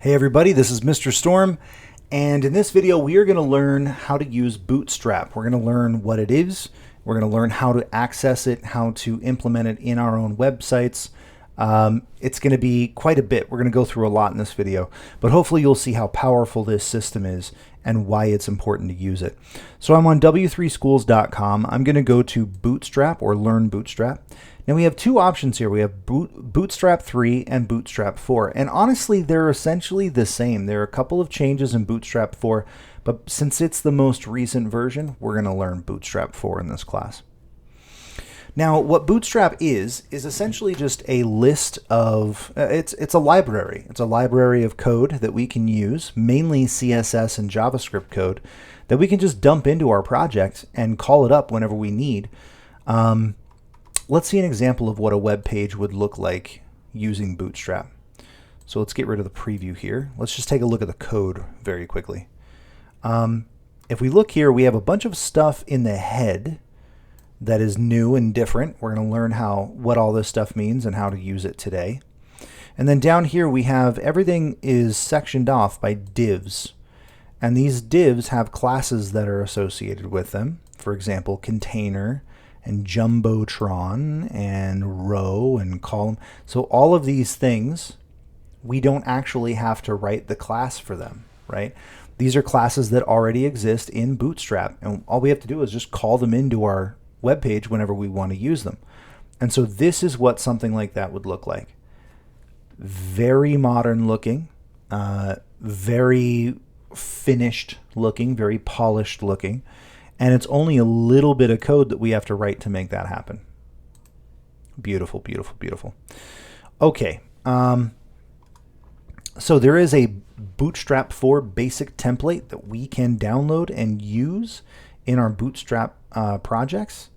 Hey everybody, this is Mr. Storm, and in this video we are going to learn how to use Bootstrap. We're going to learn what it is, we're going to learn how to access it, how to implement it in our own websites. It's going to be quite a bit. We're going to go through a lot in this video, but hopefully you'll see how powerful this system is and why it's important to use it. So I'm on w3schools.com. I'm going to go to Bootstrap or Learn Bootstrap. Now we have two options here. We have Bootstrap 3 and Bootstrap 4. And honestly, they're essentially the same. There are a couple of changes in Bootstrap 4, but since it's the most recent version, we're going to learn Bootstrap 4 in this class. Now, what Bootstrap is essentially just a list of, it's a library. It's a library of code that we can use, mainly CSS and JavaScript code, that we can just dump into our project and call it up whenever we need. Let's see an example of what a web page would look like using Bootstrap. So let's get rid of the preview here. Let's just take a look at the code very quickly. If we look here, we have a bunch of stuff in the head that is new and different. We're going to learn what all this stuff means and how to use it today. And then down here we have everything is sectioned off by divs. And these divs have classes that are associated with them. For example, container and jumbotron and row and column. So all of these things, we don't actually have to write the class for them, right? These are classes that already exist in Bootstrap, and all we have to do is just call them into our web page whenever we want to use them. And so this is what something like that would look like. Very modern looking, very finished looking, very polished looking. And it's only a little bit of code that we have to write to make that happen. Beautiful, beautiful, beautiful. Okay, so there is a Bootstrap 4 basic template that we can download and use in our Bootstrap projects.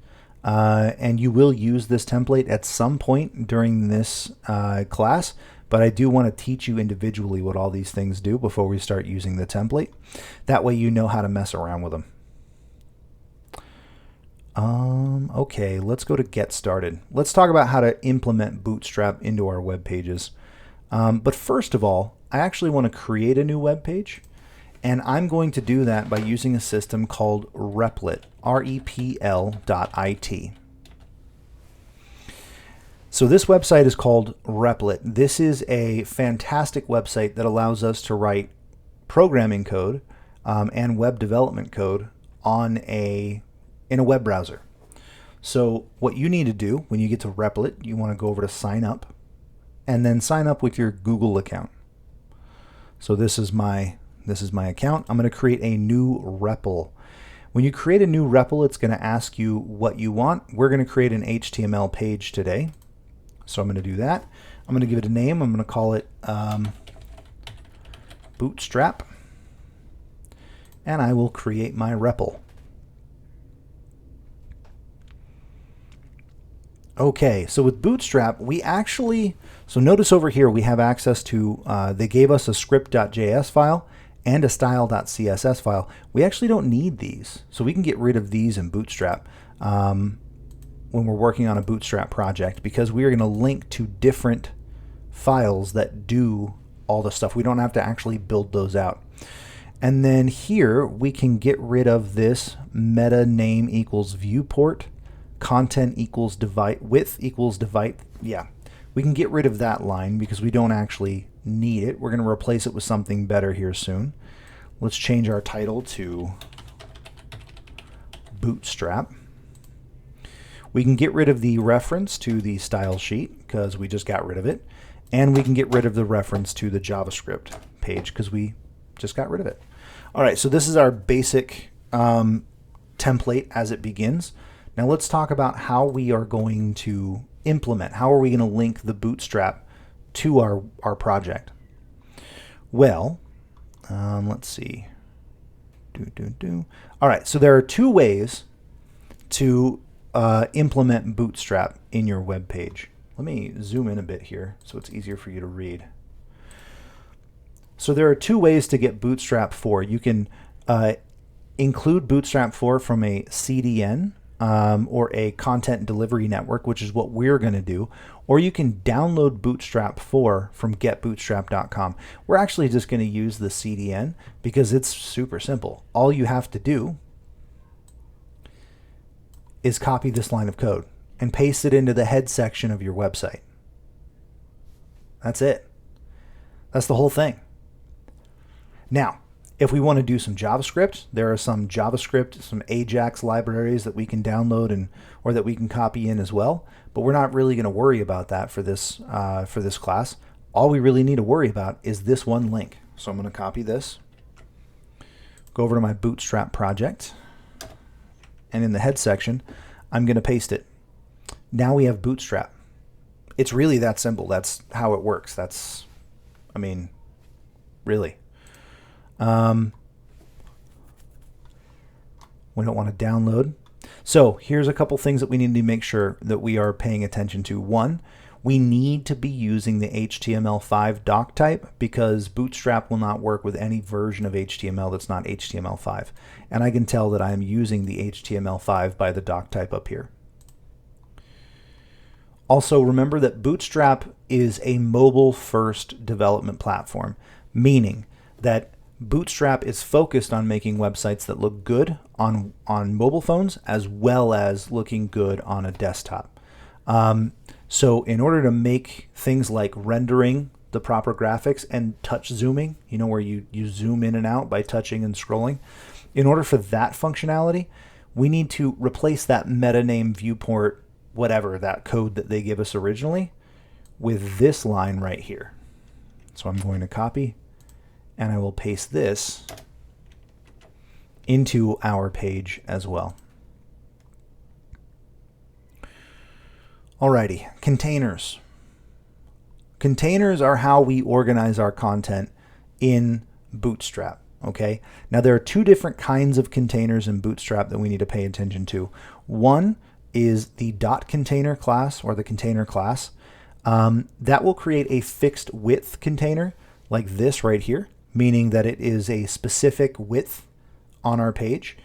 And you will use this template at some point during this class, but I do want to teach you individually what all these things do before we start using the template. That way you know how to mess around with them. Okay, let's go to Get Started. Let's talk about how to implement Bootstrap into our web pages. But first of all, I actually want to create a new web page, and I'm going to do that by using a system called Repl.it, R-E-P-L.it. So this website is called Repl.it. This is a fantastic website that allows us to write programming code and web development code in a web browser. So what you need to do when you get to Repl.it, you want to go over to sign up and then sign up with your Google account. So this is my account. I'm going to create a new REPL. When you create a new REPL, it's going to ask you what you want. We're going to create an HTML page today. So I'm going to do that. I'm going to give it a name. I'm going to call it Bootstrap. And I will create my REPL. Okay, so with Bootstrap, so notice over here we have access to, they gave us a script.js file and a style.css file. We actually don't need these, so we can get rid of these in Bootstrap when we're working on a Bootstrap project, because we are going to link to different files that do all the stuff. We don't have to actually build those out. And then here we can get rid of this meta name equals viewport, content equals width equals divide. Yeah, we can get rid of that line because we don't actually need it. We're going to replace it with something better here soon. Let's change our title to Bootstrap. We can get rid of the reference to the style sheet because we just got rid of it. And we can get rid of the reference to the JavaScript page because we just got rid of it. All right, so this is our basic template as it begins. Now let's talk about how we are going to implement, how are we going to link the Bootstrap to our project. Well, let's see. All right, so there are two ways to implement Bootstrap in your web page. Let me zoom in a bit here so it's easier for you to read. So there are two ways to get Bootstrap 4. You can include Bootstrap 4 from a CDN or a content delivery network, which is what we're going to do, or you can download Bootstrap 4 from getbootstrap.com. We're actually just going to use the CDN because it's super simple. All you have to do is copy this line of code and paste it into the head section of your website. That's it. That's the whole thing. Now, if we want to do some JavaScript, there are some JavaScript, some Ajax libraries that we can download or that we can copy in as well. But we're not really going to worry about that for this class. All we really need to worry about is this one link. So I'm going to copy this, go over to my Bootstrap project, and in the head section, I'm going to paste it. Now we have Bootstrap. It's really that simple. That's how it works. I mean, really. We don't want to download. So here's a couple things that we need to make sure that we are paying attention to. One, we need to be using the HTML5 doc type because Bootstrap will not work with any version of HTML that's not HTML5. And I can tell that I am using the HTML5 by the doc type up here. Also, remember that Bootstrap is a mobile-first development platform, meaning that Bootstrap is focused on making websites that look good on mobile phones as well as looking good on a desktop. So in order to make things like rendering the proper graphics and touch zooming, you know, where you zoom in and out by touching and scrolling, in order for that functionality, we need to replace that meta name viewport, whatever, that code that they give us originally, with this line right here. So I'm going to copy and I will paste this into our page as well. Alrighty, containers. Containers are how we organize our content in Bootstrap. Okay, now there are two different kinds of containers in Bootstrap that we need to pay attention to. One is the .container class, or the container class. That will create a fixed width container like this right here, meaning that it is a specific width on our page.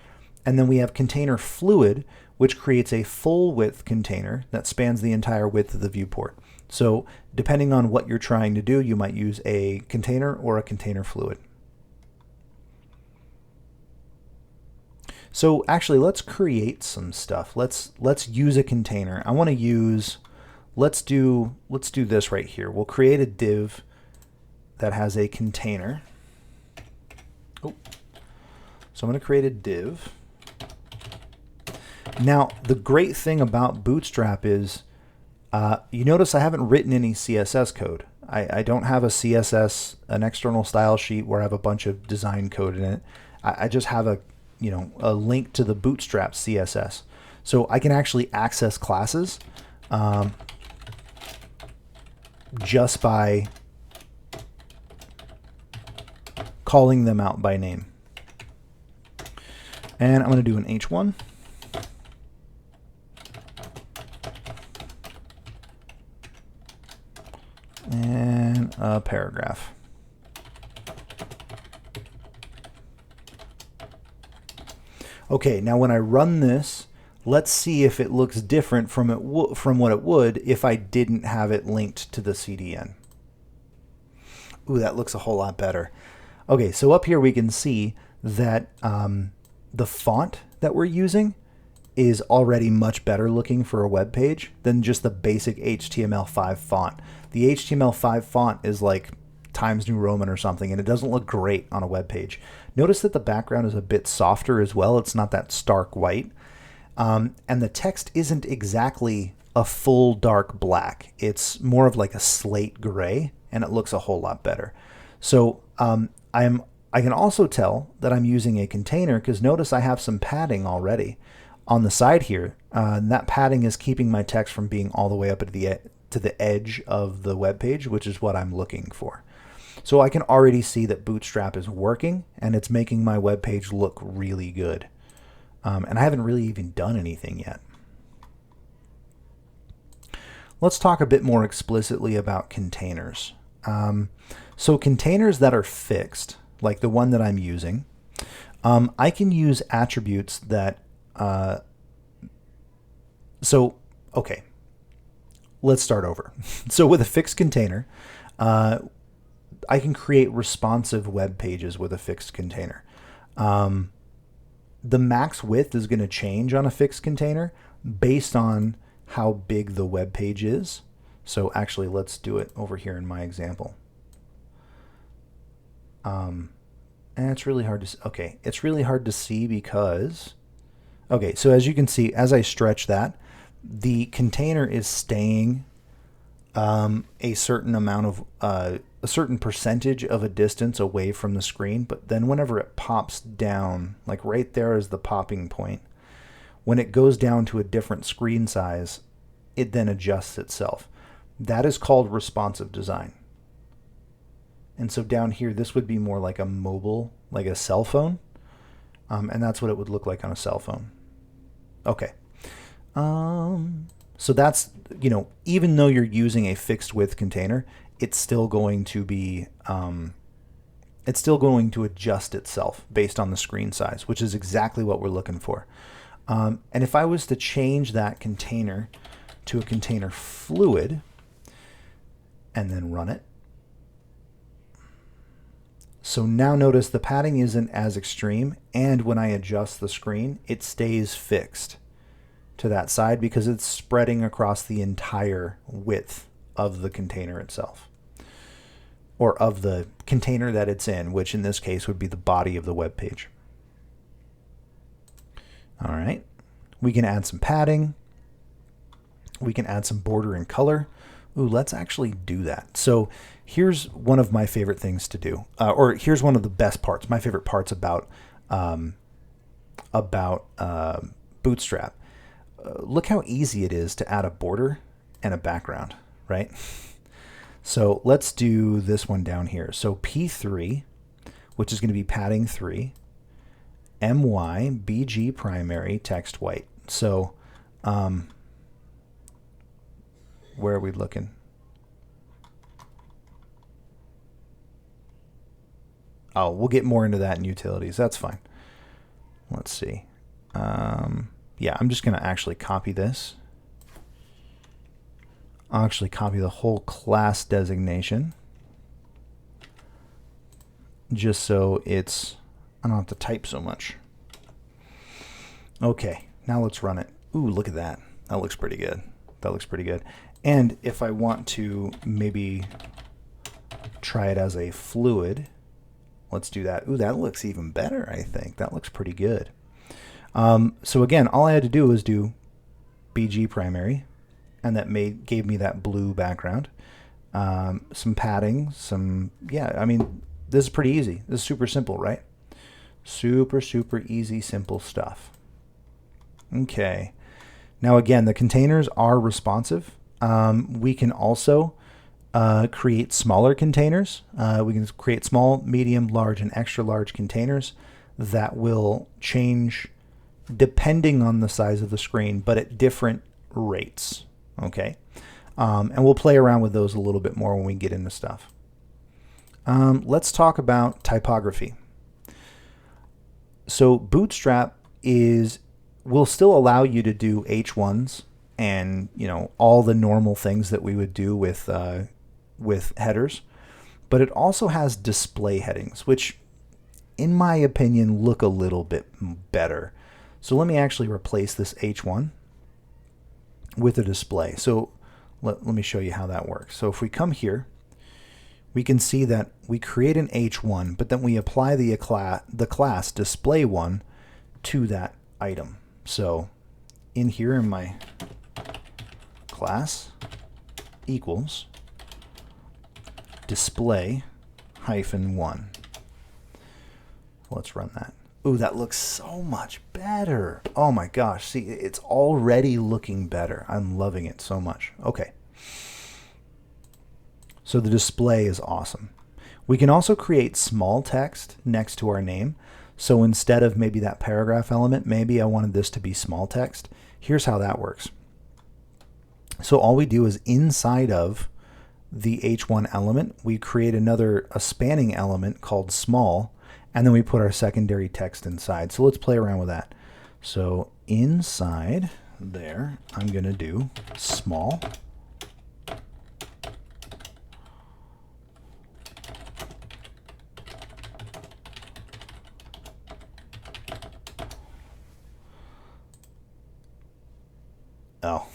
And then we have container fluid, which creates a full width container that spans the entire width of the viewport. So depending on what you're trying to do, you might use a container or a container fluid. So actually, let's create some stuff. Let's use a container. I want to use, let's do this right here. We'll create a div that has a container. Oh, so I'm going to create a div. Now, the great thing about Bootstrap is, you notice I haven't written any CSS code. I don't have a CSS, an external style sheet where I have a bunch of design code in it. I just have a link to the Bootstrap CSS. So I can actually access classes just by calling them out by name. And I'm going to do an H1. And a paragraph. Okay, now when I run this, let's see if it looks different from what it would if I didn't have it linked to the CDN. Ooh, that looks a whole lot better. Okay, so up here we can see that the font that we're using is already much better looking for a web page than just the basic HTML5 font. The HTML5 font is like Times New Roman or something, and it doesn't look great on a web page. Notice that the background is a bit softer as well. It's not that stark white. And the text isn't exactly a full dark black. It's more of like a slate gray, and it looks a whole lot better. So I can also tell that I'm using a container because notice I have some padding already on the side here. And that padding is keeping my text from being all the way up to the edge of the web page, which is what I'm looking for. So I can already see that Bootstrap is working and it's making my web page look really good. And I haven't really even done anything yet. Let's talk a bit more explicitly about containers. So containers that are fixed, like the one that I'm using, I can use attributes that Okay, let's start over. So with a fixed container, I can create responsive web pages with a fixed container. The max width is going to change on a fixed container based on how big the web page is. So actually, let's do it over here in my example. And it's really hard to, okay, it's really hard to see because, okay, so as you can see, as I stretch that, the container is staying a certain amount of, a certain percentage of a distance away from the screen, but then whenever it pops down, like right there is the popping point, when it goes down to a different screen size, it then adjusts itself. That is called responsive design. And so down here, this would be more like a mobile, like a cell phone. And that's what it would look like on a cell phone. Okay. So that's, you know, even though you're using a fixed width container, it's still going to be, it's still going to adjust itself based on the screen size, which is exactly what we're looking for. And if I was to change that container to a container fluid and then run it, so now notice the padding isn't as extreme, and when I adjust the screen, it stays fixed to that side because it's spreading across the entire width of the container itself, or of the container that it's in, which in this case would be the body of the web page. All right, we can add some padding. We can add some border and color. Ooh, let's actually do that. So here's one of my favorite things to do, or here's one of the best parts, my favorite parts about Bootstrap. Look how easy it is to add a border and a background, right? So let's do this one down here. So P3, which is going to be padding 3, MY, BG primary, text white. So where are we looking? Oh, we'll get more into that in utilities. That's fine. Let's see. Yeah, I'm just going to actually copy this. I'll actually copy the whole class designation just so it's, I don't have to type so much. Okay, now let's run it. Ooh, look at that. That looks pretty good. That looks pretty good. And if I want to maybe try it as a fluid, let's do that. Ooh, that looks even better, I think. That looks pretty good. So again, all I had to do was do BG primary, and that gave me that blue background. Some padding, yeah, I mean, this is pretty easy. This is super simple, right? Super, super easy, simple stuff. Okay. Now again, the containers are responsive. We can also create smaller containers. We can create small, medium, large, and extra large containers that will change depending on the size of the screen, but at different rates. Okay. And we'll play around with those a little bit more when we get into stuff. Let's talk about typography. So Bootstrap will still allow you to do H1s and, you know, all the normal things that we would do with headers, but it also has display headings, which in my opinion look a little bit better. So let me actually replace this H1 with a display. So let me show you how that works. So if we come here, we can see that we create an H1, but then we apply the class display1 to that item. So in here in my class equals display -1. Let's run that. Ooh, that looks so much better. Oh my gosh, see, it's already looking better. I'm loving it so much. Okay. So the display is awesome. We can also create small text next to our name. So instead of maybe that paragraph element, maybe I wanted this to be small text. Here's how that works. So all we do is inside of the H1 element, we create a spanning element called small, and then we put our secondary text inside. So let's play around with that. So inside there, I'm going to do small. Oh,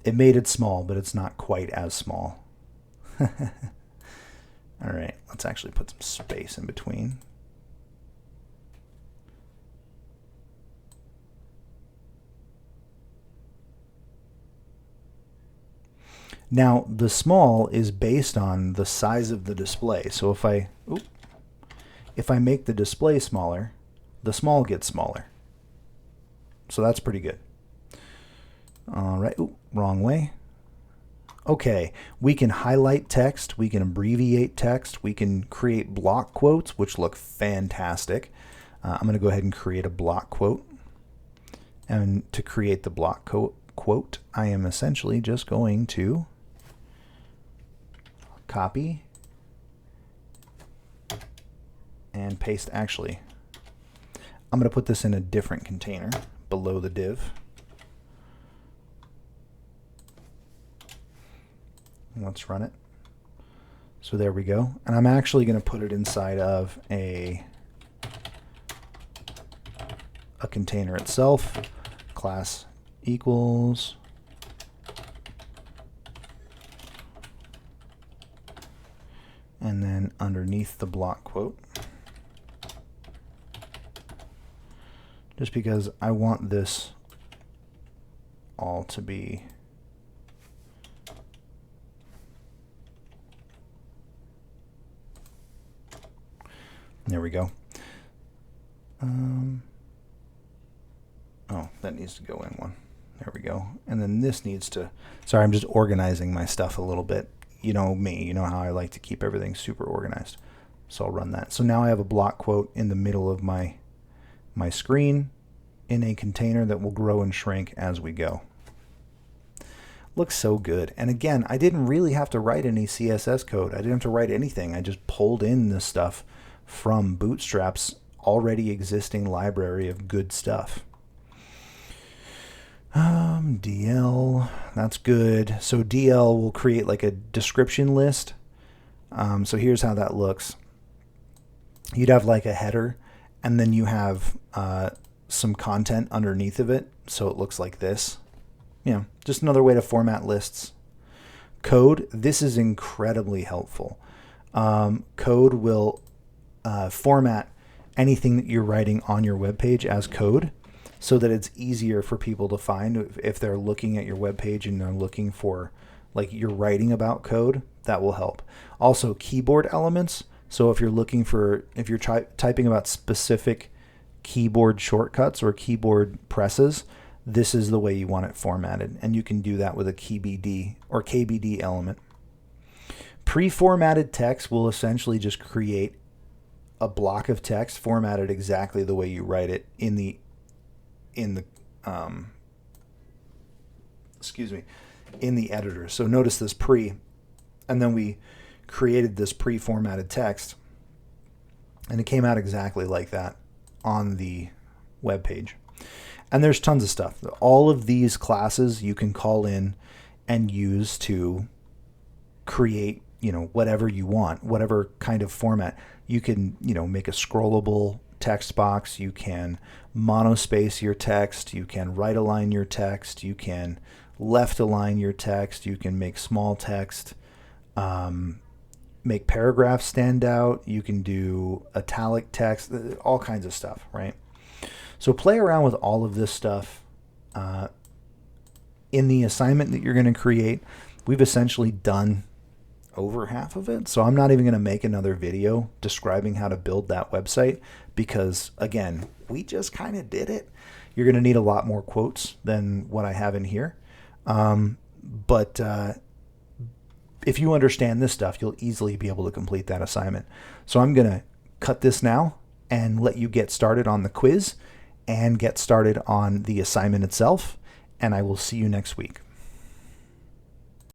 it made it small, but it's not quite as small. All right, let's actually put some space in between. Now, the small is based on the size of the display. So if I make the display smaller, the small gets smaller. So that's pretty good. All right, wrong way. Okay, we can highlight text, we can abbreviate text, we can create block quotes, which look fantastic. I'm going to go ahead and create a block quote. And to create the block quote, I am essentially just going to copy and paste. Actually, I'm going to put this in a different container below the div. Let's run it. So there we go. And I'm actually going to put it inside of a container itself. Class equals and then underneath the block quote, just because I want this all to be there we go. Oh, that needs to go in one. There we go. And then this needs to, sorry, I'm just organizing my stuff a little bit. You know me, you know how I like to keep everything super organized. So I'll run that. So now I have a block quote in the middle of my screen in a container that will grow and shrink as we go. Looks so good. And again, I didn't really have to write any CSS code. I didn't have to write anything. I just pulled in this stuff from Bootstrap's already existing library of good stuff. DL, that's good. So DL will create like a description list. So here's how that looks. You'd have like a header, and then you have some content underneath of it. So it looks like this. You know, just another way to format lists. Code, this is incredibly helpful. Code will format anything that you're writing on your web page as code, so that it's easier for people to find if they're looking at your web page and they're looking for, like, you're writing about code. That will help. Also, keyboard elements. So if you're looking for, if you're typing about specific keyboard shortcuts or keyboard presses, this is the way you want it formatted, and you can do that with a KBD or KBD element. Pre-formatted text will essentially just create a block of text formatted exactly the way you write it in the editor. So notice this pre, and then we created this pre-formatted text, and it came out exactly like that on the web page. And there's tons of stuff. All of these classes you can call in and use to create, whatever you want, whatever kind of format. You can, make a scrollable text box. You can monospace your text. You can right align your text. You can left align your text. You can make small text, make paragraphs stand out. You can do italic text, all kinds of stuff, right? So play around with all of this stuff. In the assignment that you're going to create, we've essentially done over half of it. So I'm not even going to make another video describing how to build that website because, again, we just kind of did it. You're going to need a lot more quotes than what I have in here. But if you understand this stuff, you'll easily be able to complete that assignment. So I'm going to cut this now and let you get started on the quiz and get started on the assignment itself. And I will see you next week.